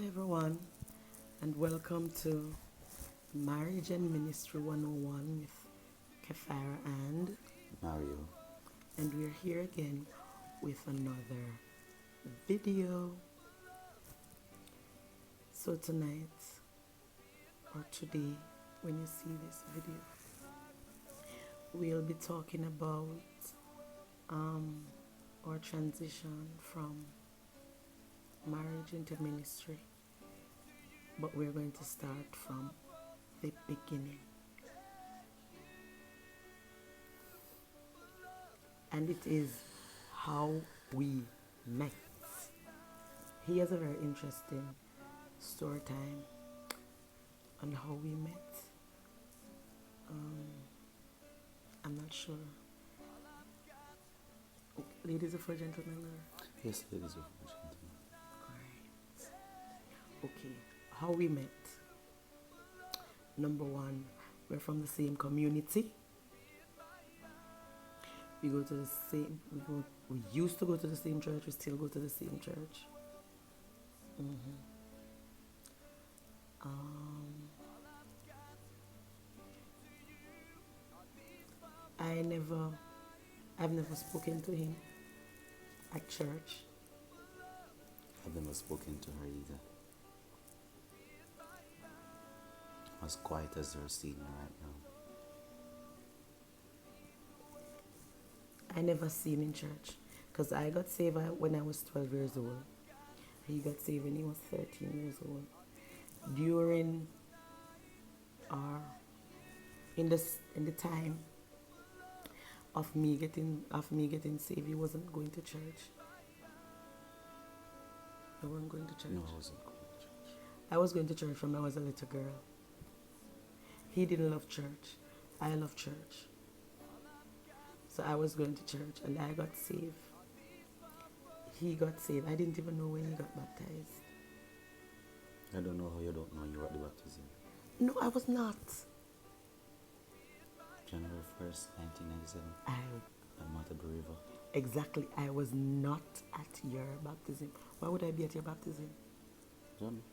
everyone, and welcome to Marriage and Ministry 101 with Kefara Mario. and we're here again with another video. So tonight, or today, when you see this video, we'll be talking about our transition from marriage into ministry, but we're going to start from the beginning. And it is how we met. He has a very interesting story time on how we met. I'm not sure. Ladies or for gentlemen? Or? Yes, ladies and gentlemen. Alright. Okay, how we met. Number one, we're from the same community. We go to the same, we used to go to the same church, we still go to the same church. I've never spoken to him at church. I've never spoken to her either. As quiet as you're seeing me right now. I never see him in church because I got saved when I was 12 years old. He got saved when he was 13 years old. During in the time of me getting saved, he wasn't going to church. I wasn't going to church. No, I wasn't going to church. I was going to church when I was a little girl. He didn't love church. I love church. So I was going to church and I got saved. He got saved. I didn't even know when he got baptized. I don't know how you don't know you were at the baptism. No, I was not. January 1st, 1997. At Matador River. Exactly. I was not at your baptism. Why would I be at your baptism? Don't know.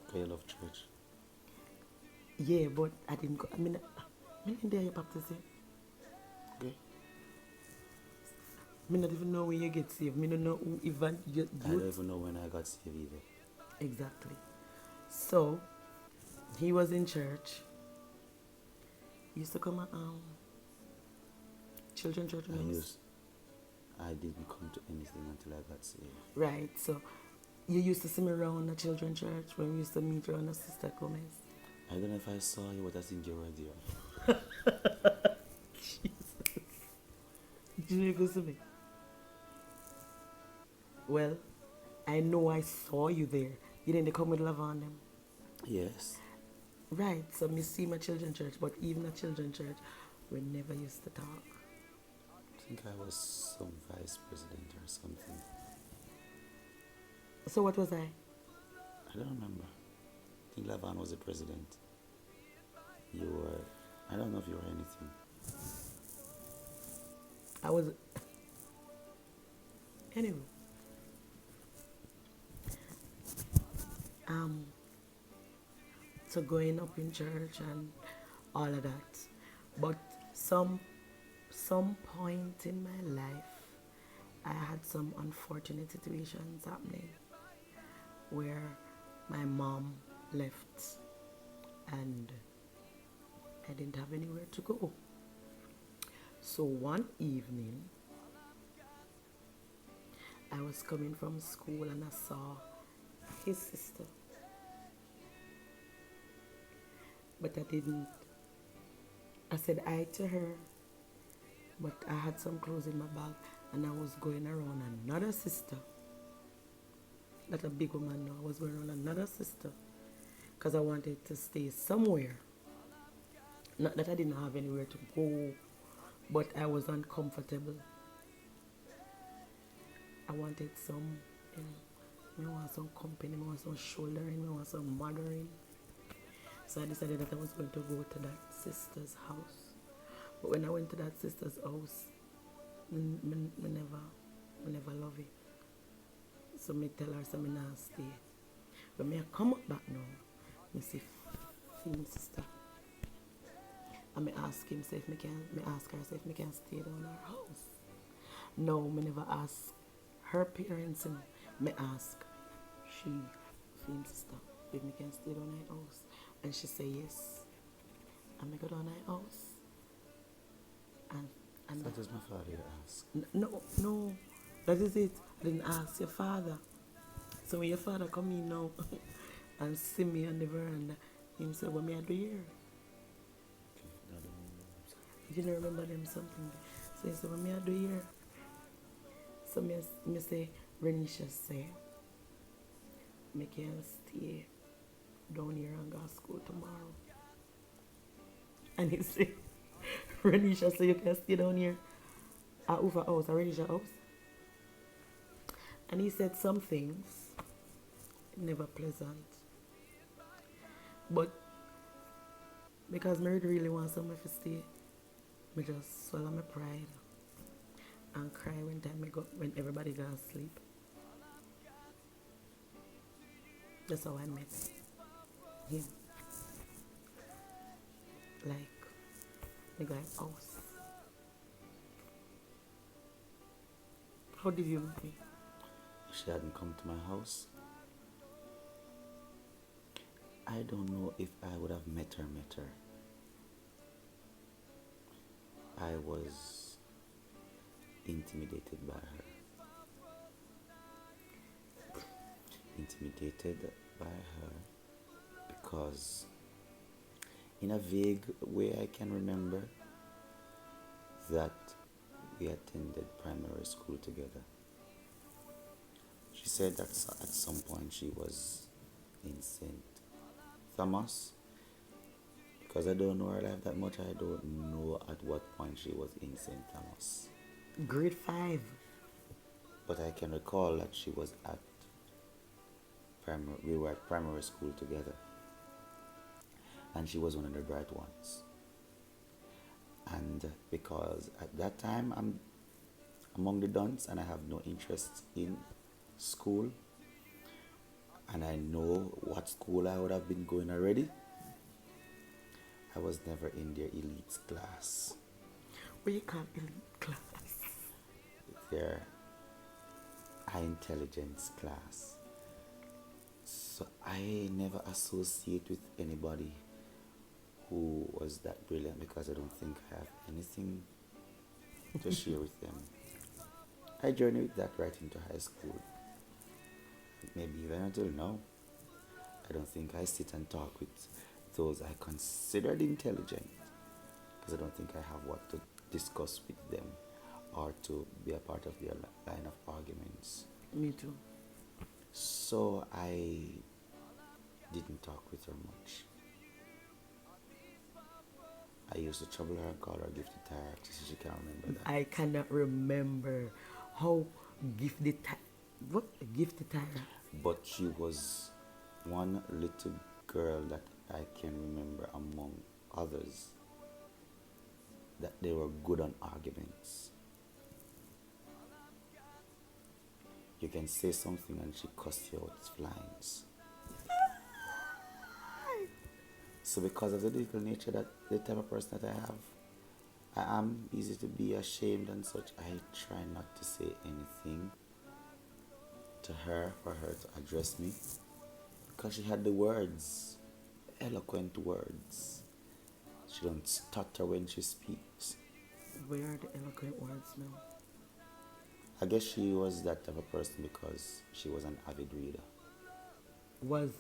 Because you love church. Yeah, but I didn't go. I didn't there your baptism. Okay. I not even know when you get saved. I don't know who even you. I don't even know when I got saved either. Exactly. So he was in church. He used to come at children church. I didn't come to anything until I got saved. Right. So you used to see me around the children church when we used to meet around the Sister Gomez. I don't know if I saw you, but I think you were there. Jesus. Did you go to me? Well, I know I saw you there. You didn't come with love on them. Yes. Right, so me see my children church, but even at children church, we never used to talk. I think I was some vice president or something. So what was I? I don't remember. I think Lavan was the president. You were... I don't know if you were anything. I was... Anyway. So going up in church and all of that. But some point in my life, I had some unfortunate situations happening where my mom left and I didn't have anywhere to go. So one evening, I was coming from school and I saw his sister. But I said hi to her, but I had some clothes in my bag and I was going around another sister. Not a big woman now, I was going around another sister because I wanted to stay somewhere. Not that I didn't have anywhere to go, but I was uncomfortable. I wanted some, I want some company, I want some shouldering, I want some mothering. So I decided that I was going to go to that sister's house. But when I went to that sister's house, I never love it. So me tell her, so me not stay. When me I come up back now, me see him sister. And me ask him say if me can me ask her say if me can stay down her house. No, me never ask her parents and me ask she him sister if me can stay down her house. And she say yes. And me go down her house. And and That was my father you asked. no, that is it. I didn't ask your father. So when your father come in now and see me on the veranda, him say, what me I do here? Okay, I don't know. I'm sorry. You don't remember them something. So he said, what me I do here? So me say, Renisha say, me can stay down here and go to school tomorrow. And he say, Renisha say you can stay down here at Ufa house, at Renisha house. And he said some things never pleasant. But because me really want somewhere to stay, me just swallow my pride and cry when everybody goes sleep. That's how I met him. Like the guy's house. How did you meet me? If she hadn't come to my house, I don't know if I would have met her. I was intimidated by her. Intimidated by her because in a vague way I can remember that we attended primary school together. She said that at some point she was in St. Thomas. Because I don't know her life that much, I don't know at what point she was in St. Thomas. Grade 5. But I can recall that she was at we were at primary school together. And she was one of the bright ones. And because at that time I'm among the duns and I have no interest in school, and I know what school I would have been going already, I was never in their elite class. What you call elite class? Their high intelligence class. So I never associate with anybody who was that brilliant because I don't think I have anything to share with them. I journeyed with that right into high school. Maybe even until now. I don't think I sit and talk with those I considered intelligent because I don't think I have what to discuss with them or to be a part of their line of arguments. Me too. So I didn't talk with her much. I used to trouble her and call her Gifted Tara. She can't remember that. I cannot remember how what gifted Tara. But she was one little girl that I can remember among others that they were good on arguments. You can say something and she cuss you out its flies. So because of the difficult nature that the type of person that I have, I am easy to be ashamed and such. I try not to say anything to her for her to address me because she had the words, eloquent words. She don't stutter when she speaks. Where are the eloquent words now? I guess she was that type of person because she was an avid reader. Was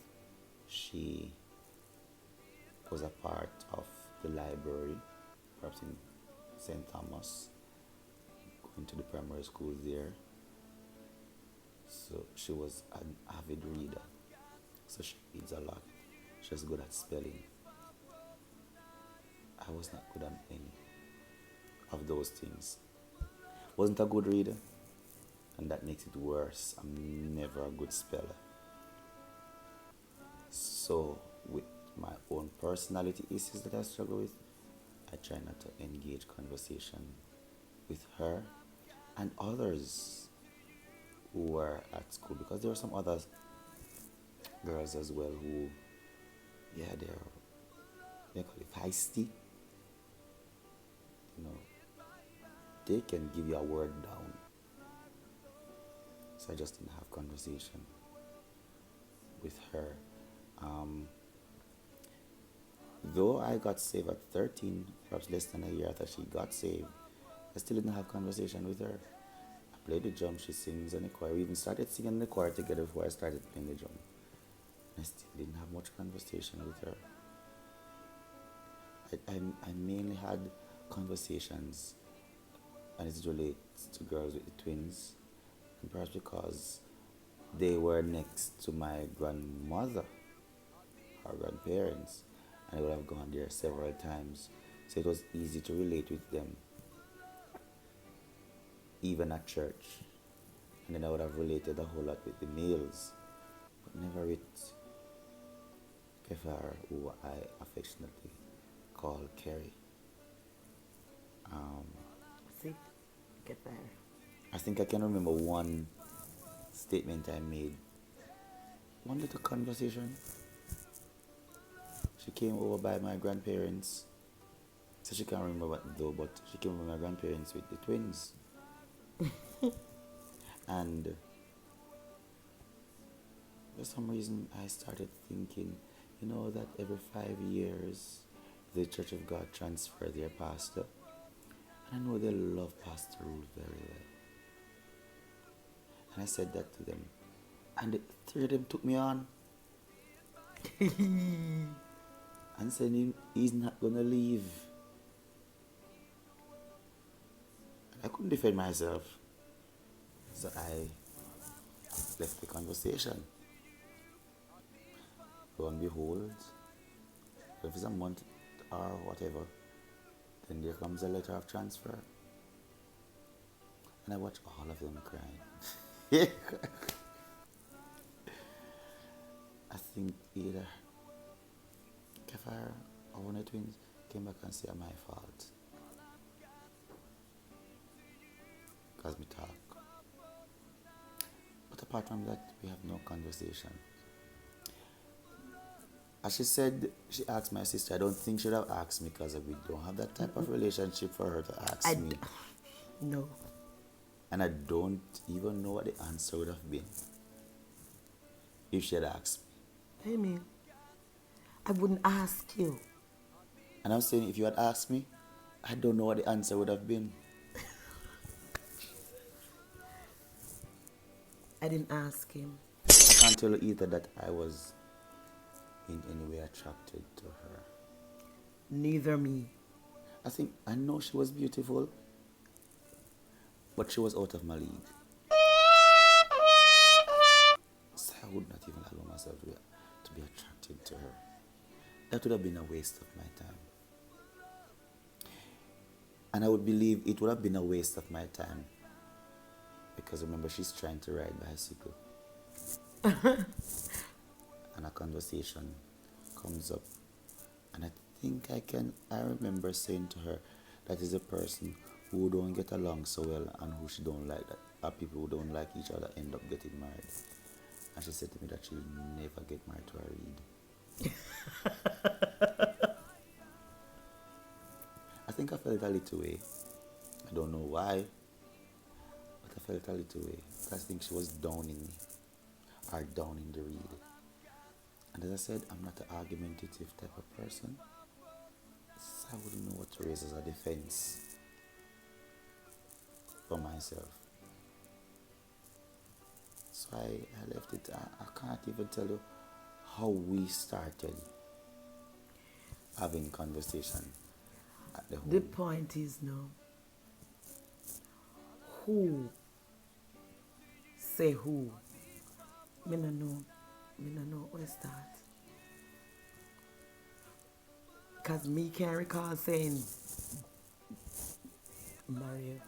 She was a part of the library, perhaps in St. Thomas, going to the primary school there. So she was an avid reader. So she reads a lot. She was good at spelling. I was not good at any of those things. Wasn't a good reader, and that makes it worse. I'm never a good speller. So with my own personality issues that I struggle with, I try not to engage conversation with her and others who were at school because there were some others girls as well who, yeah, they call it feisty. You know, they can give you a word down. So I just didn't have conversation with her. Um, though I got saved at 13, perhaps less than a year after she got saved, I still didn't have conversation with her. I played the drum, she sings in the choir. We even started singing in the choir together before I started playing the drum. I still didn't have much conversation with her. I mainly had conversations, and it relates to girls with the twins, and perhaps because they were next to my grandmother, our grandparents, and I would have gone there several times. So it was easy to relate with them, even at church. And then I would have related a whole lot with the males, but never with Kefar, who I affectionately call Kerry. See? Get there. I think I can remember one statement I made, one little conversation. She came over by my grandparents, so she can't remember what though, but she came over by my grandparents with the twins. And for some reason, I started thinking, that every 5 years, the Church of God transfer their pastor. And I know they love Pastor Ruth very well. And I said that to them. And the three of them took me on and said he's not going to leave. And I couldn't defend myself. So I left the conversation. Lo and behold, if it's a month or whatever, then there comes a letter of transfer. And I watched all of them crying. I think either Kefar or one of the twins came back and said, my fault. Because me talk. But apart from that, we have no conversation. As she said, she asked my sister, I don't think she would have asked me because we don't have that type of relationship for her to ask me. No. And I don't even know what the answer would have been if she had asked me. I mean, I wouldn't ask you. And I'm saying, if you had asked me, I don't know what the answer would have been. I didn't ask him. I can't tell you either that I was in any way attracted to her. Neither me. I know she was beautiful, but she was out of my league. So I would not even allow myself to be attracted to her. That would have been a waste of my time. And I would believe it would have been a waste of my time. Because remember, she's trying to ride bicycle. And a conversation comes up. And I remember saying to her, that is a person who don't get along so well and who she don't like, that are people who don't like each other end up getting married. And she said to me that she'll never get married to a reed. I think I felt a little way. I don't know why, but I felt a little way. I think she was downing me, or down in the reed. And as I said, I'm not an argumentative type of person, so I wouldn't know what to raise as a defense for myself. So I left it. I can't even tell you how we started having conversation at the home. The point is now, who say who? Me no know where start. Cause me can't recall saying, Mario,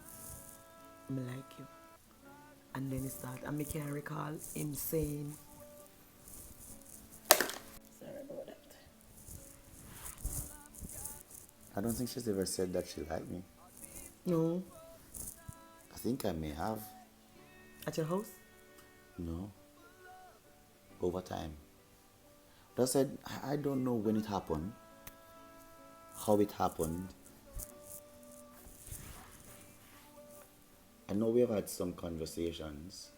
me like you. And then it start, and me can't recall him saying, sorry about that. I don't think she's ever said that she liked me. No. I think I may have. At your house? No. Over time. I said, I don't know when it happened, how it happened. I know we have had some conversations,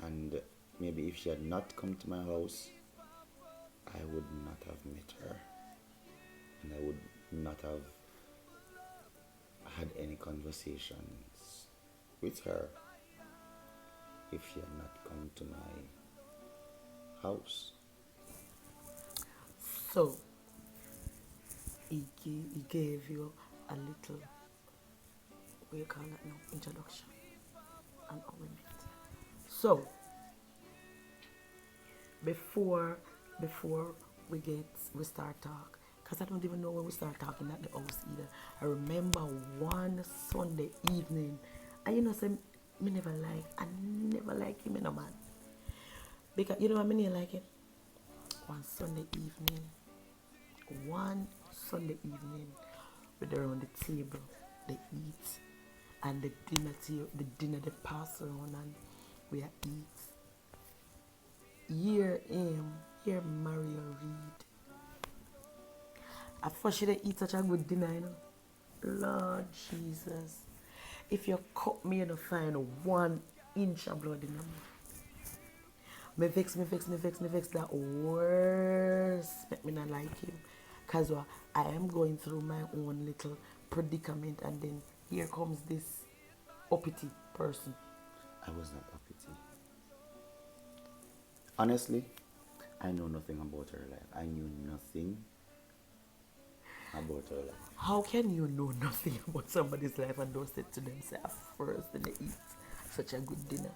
and maybe if she had not come to my house, I would not have met her, and I would not have had any conversations with her if she had not come to my house. So he gave you a little, what you call that now, introduction and how we met. So before before we start talk, because I don't even know when we start talking at the house either. I remember one Sunday evening, and you know, say I never like him, no man. Because you know what I mean, like it. One Sunday evening, one Sunday evening, with around the table, they eat, and the dinner they pass around, and we are eat. Hear him, hear Mario read. At first, she didn't eat such a good dinner, you know. Lord Jesus. If you cut me, you don't find 1 inch of blood in them. Me vex that worse. Make me not like him. Because I am going through my own little predicament, and then here comes this uppity person. I was not uppity. Honestly, I know nothing about her life. I knew nothing about her life. How can you know nothing about somebody's life and don't sit to themselves first and they eat such a good dinner?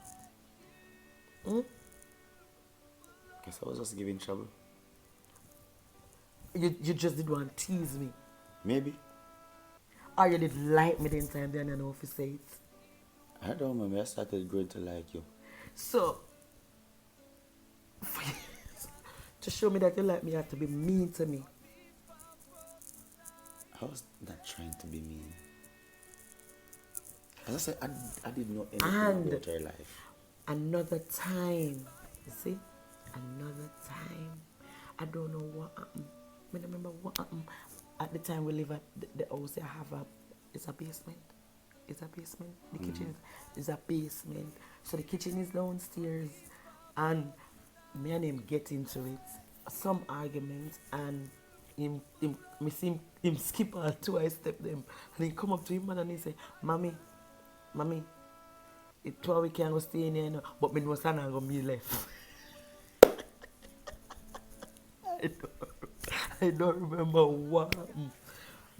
Guess I was just giving trouble. You just did want to tease me. Maybe. Or you did like me the time then, I know if you say it. I don't remember. I started growing to like you. So, to show me that you like me, you have to be mean to me. I was not trying to be mean. As I said, I didn't know anything about her life. Another time, you see? Another time. I don't know what happened. I don't remember what happened. At the time we live at the house, I have it's a basement. It's a basement. The kitchen is a basement. So the kitchen is downstairs, and me and him get into it. Some arguments, and me see him skip all 2 step them, and he come up to him and he say, Mommy, it's 2 we can go stay in here now, but me know son and go me left. I don't remember what happened,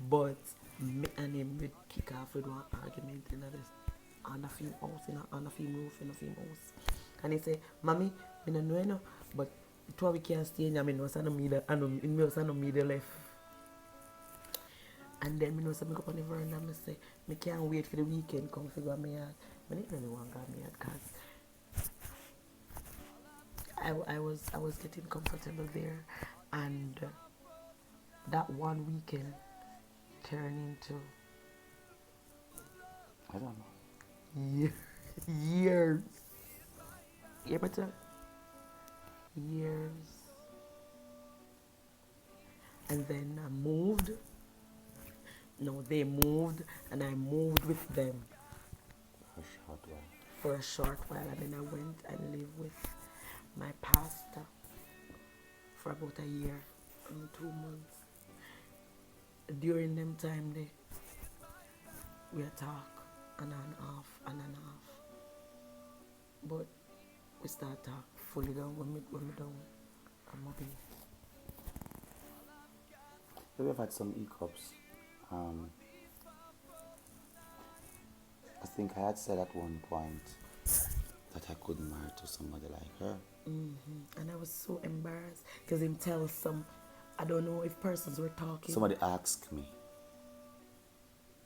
but me and him would kick off with one argument in on a film house, on a film roof in a film house. And he say, Mommy, I don't know, no, but 2 we can stay in here, I know son me the left. And then me know say me go on the veranda and me say, me can't wait for the weekend come figure me out. I didn't really want to go me out because I was getting comfortable there, and that one weekend turned into I don't know. years. You hear me tell? Years. And then I moved. No, they moved, and I moved with them For a short while. for a short while, and then I went and lived with my pastor for about a year and 2 months. During them time, we talk and off, but we start talk fully down when we down. I'm okay. So we've had some hiccups. I think I had said at one point that I couldn't marry to somebody like her. And I was so embarrassed because him tell some, I don't know if persons were talking. Somebody asked me.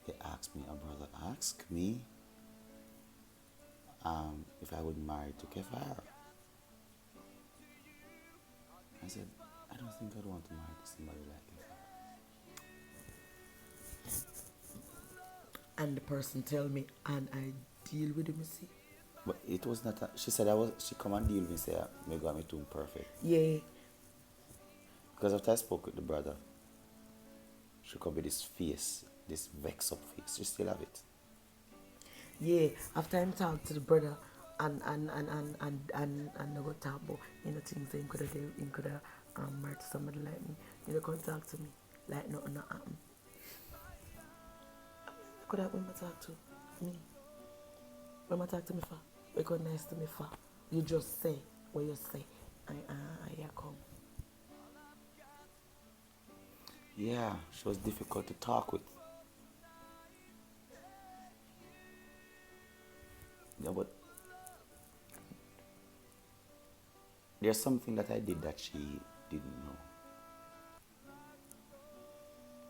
They asked me, a brother asked me if I would marry to Kefir. I said, I don't think I'd want to marry to somebody like Kefir. And the person tell me, and I deal with him, you see. But it was not. She said I was. She come and deal with me. Say me got me too perfect. Yeah, Because after I spoke with the brother, she come with this face, this vex up face. She still have it. yeah. After I talk to the brother and I go talk about things that him could have murdered somebody like me. You know, come talk to me like nothing not happen. Could have when I talk to me? When I talk to me for? Because nice to me for? You just say what you say. I come. Yeah, she was difficult to talk with. Yeah, but there's something that I did that she didn't know.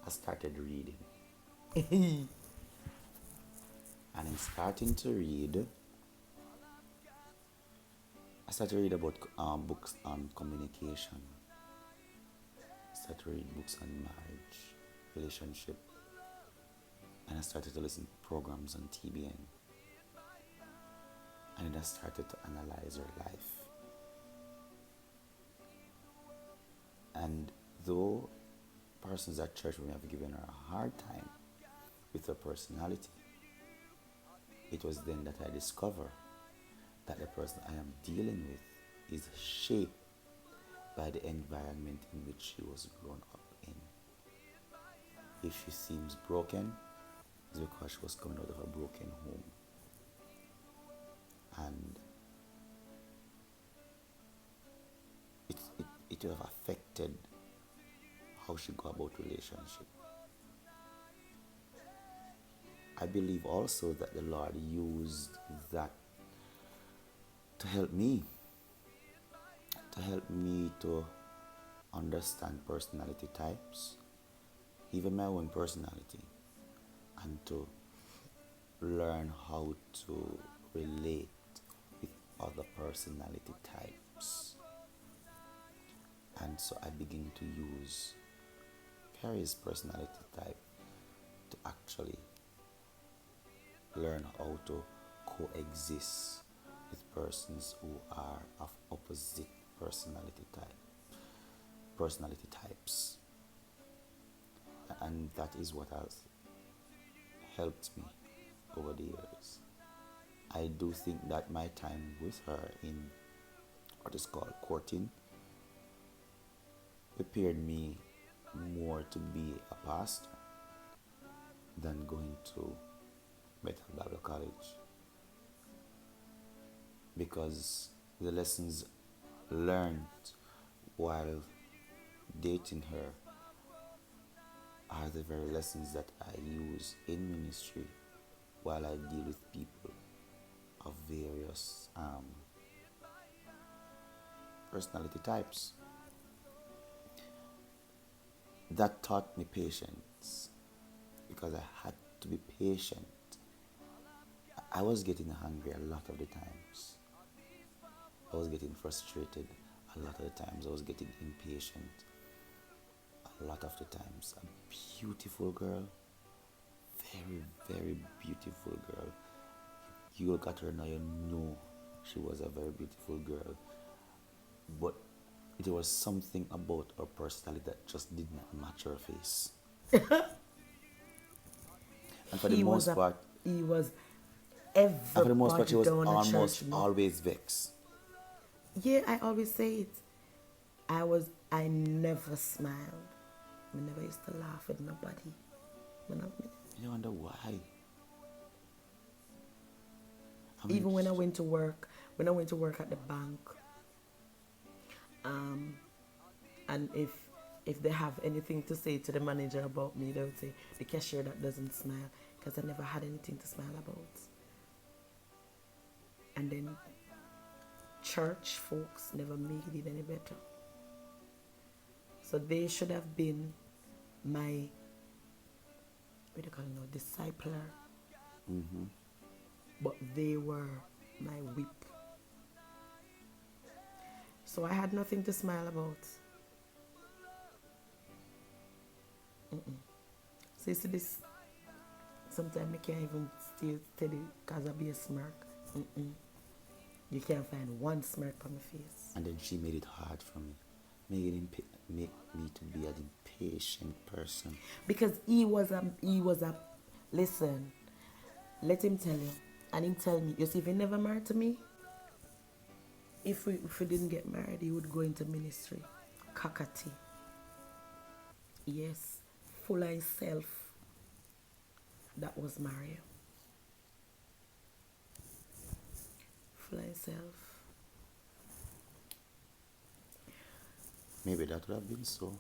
I started reading. And in starting to read, I started to read about books on communication. I started to read books on marriage, relationship, and I started to listen to programs on TBN. And then I started to analyze her life. And though persons at church may have given her a hard time with her personality, it was then that I discovered that the person I am dealing with is shaped by the environment in which she was grown up in. If she seems broken, it's because she was coming out of a broken home. And it would have affected how she go about relationship. I believe also that the Lord used that to help me to understand personality types, even my own personality, and to learn how to relate with other personality types. And so I begin to use Carrie's personality type to actually learn how to coexist with persons who are of opposite personality types. And that is what has helped me over the years. I do think that my time with her in what is called courting prepared me more to be a pastor than going to Bethel Bible College, because the lessons learned while dating her are the very lessons that I use in ministry while I deal with people of various personality types. That taught me patience, because I had to be patient. I was getting hungry a lot of the times. I was getting frustrated a lot of the times. I was getting impatient a lot of the times. A beautiful girl, very, very beautiful girl. You look at her now, you know she was a very beautiful girl. But there was something about her personality that just did not match her face. And for the He was most a part, he was she everybody was down at church, almost you know. always vexed. Yeah, I always say it. I never smiled. I never used to laugh at nobody. You wonder why. I mean, Even when I went to work at the bank, and if they have anything to say to the manager about me, they would say the cashier that doesn't smile, because I never had anything to smile about. And then church folks never made it any better. So they should have been my, what do you call it now, discipler, but they were my whip. So I had nothing to smile about. So you see this, sometimes I can't even stay steady because I be a smirk. You can't find one smirk on my face. And then she made it hard for me, make me to be an impatient person. Because he was a listen, let him tell you. And him tell me, you see, if he never married to me, if we didn't get married, he would go into ministry. Kakati. Yes. Full of himself. That was Mario. Full of himself. Maybe that would have been so.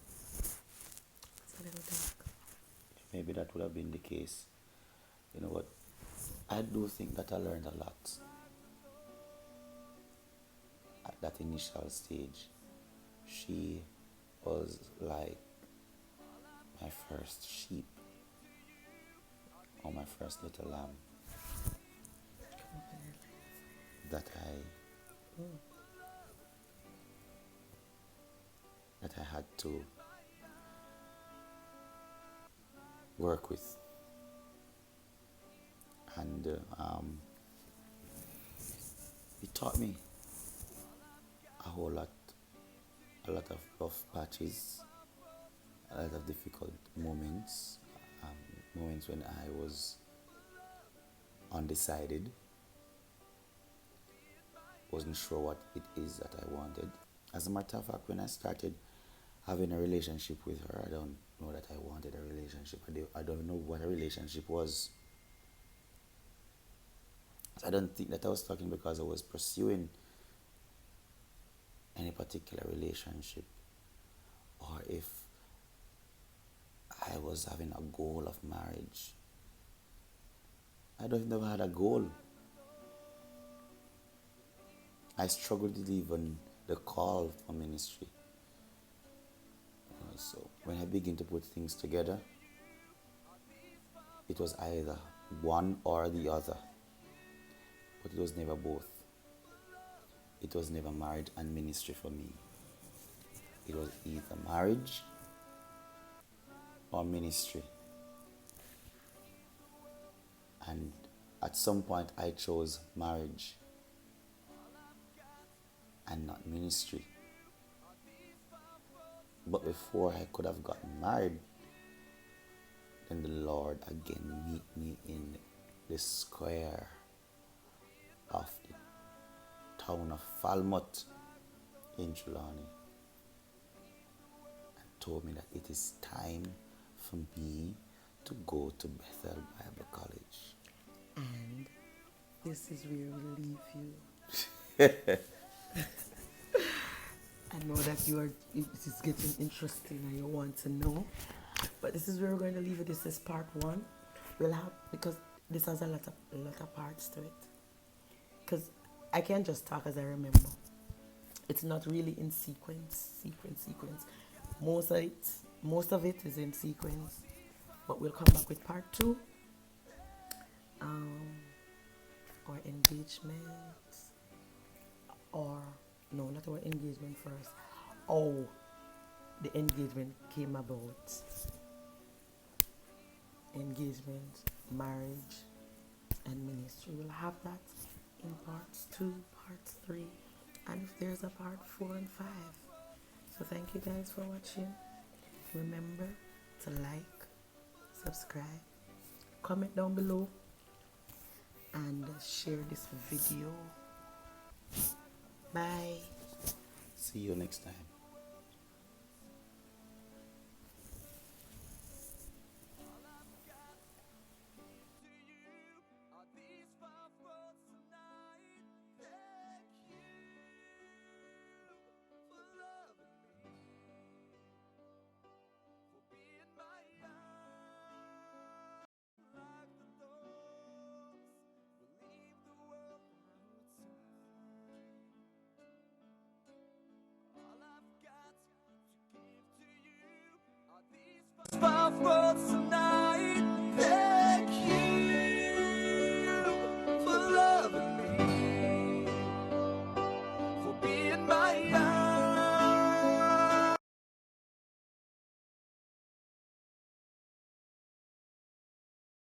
It's a little dark. Maybe that would have been the case. You know what? I do think that I learned a lot at that initial stage. She was like my first sheep or my first little lamb that I had to work with, and it taught me a whole lot, a lot of rough patches, a lot of difficult moments, moments when I was undecided, wasn't sure what it is that I wanted. As a matter of fact, when I started having a relationship with her, I don't know that I wanted a relationship. I don't know what a relationship was. So I don't think that I was talking because I was pursuing any particular relationship, or if I was having a goal of marriage. I don't never had a goal. I struggled with even the call for ministry. So when I begin to put things together, it was either one or the other, but it was never both. It was never marriage and ministry for me. It was either marriage or ministry. And at some point I chose marriage and not ministry. But before I could have gotten married, then the Lord again meet me in the square of the town of Falmouth in Trelawney and told me that it is time for me to go to Bethel Bible College. And this is where we leave you. I know that it is getting interesting and you want to know, but this is where we're going to leave it. This is part one. We'll have, because this has a lot of parts to it. Because I can't just talk as I remember. It's not really in sequence. Most of it is in sequence, but we'll come back with part two. Or engagement, or no, not our engagement first. Oh, the engagement came about. Engagement, marriage, and ministry. We'll have that in parts 2, parts 3, and if there's a part 4 and 5. So thank you guys for watching. Remember to like, subscribe, comment down below, and share this video. Bye. See you next time. Five words tonight. Thank you for loving me, for being my